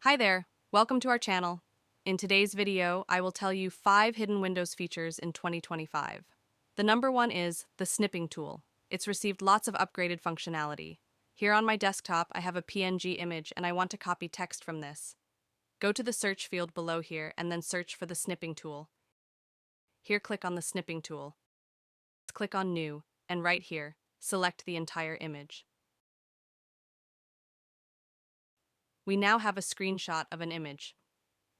Hi there, welcome to our channel. In today's video, I will tell you 5 hidden Windows features in 2025. The number one is the snipping tool. It's received lots of upgraded functionality. Here on my desktop, I have a PNG image and I want to copy text from this. Go to the search field below here and then search for the snipping tool. Here, click on the snipping tool. Click on New, and right here, select the entire image. We now have a screenshot of an image.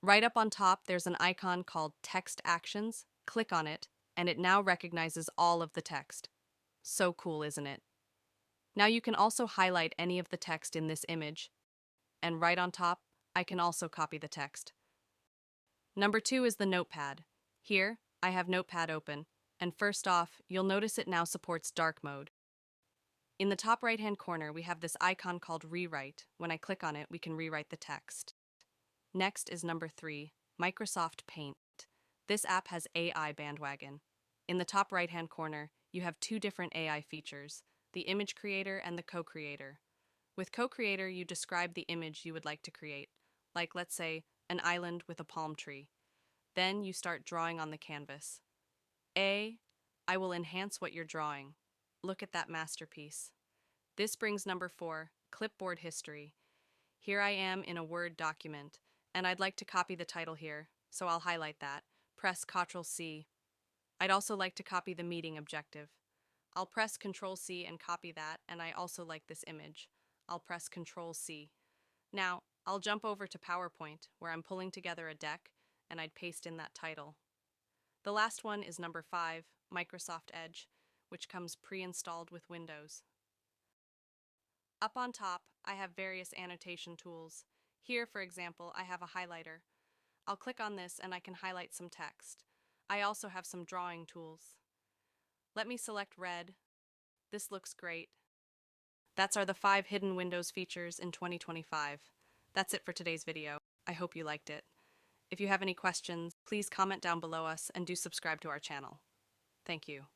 Right up on top, there's an icon called Text Actions. Click on it, and it now recognizes all of the text. So cool, isn't it? Now you can also highlight any of the text in this image, and right on top, I can also copy the text. Number 2 is the Notepad. Here, I have Notepad open, and first off, you'll notice it now supports dark mode. In the top right-hand corner, we have this icon called Rewrite. When I click on it, we can rewrite the text. Next is number 3, Microsoft Paint. This app has AI Bandwagon. In the top right-hand corner, you have 2 different AI features, the image creator and the co-creator. With co-creator, you describe the image you would like to create, like let's say, an island with a palm tree. Then you start drawing on the canvas. I will enhance what you're drawing. Look at that masterpiece. This brings number 4, clipboard history. Here I am in a Word document, and I'd like to copy the title here, so I'll highlight that. Press Ctrl+C. I'd also like to copy the meeting objective. I'll press Ctrl+C and copy that, and I also like this image. I'll press Ctrl+C. Now, I'll jump over to PowerPoint, where I'm pulling together a deck, and I'd paste in that title. The last one is number 5, Microsoft Edge, which comes pre-installed with Windows. Up on top, I have various annotation tools. Here, for example, I have a highlighter. I'll click on this and I can highlight some text. I also have some drawing tools. Let me select red. This looks great. That's the 5 hidden Windows features in 2025. That's it for today's video. I hope you liked it. If you have any questions, please comment down below us and do subscribe to our channel. Thank you.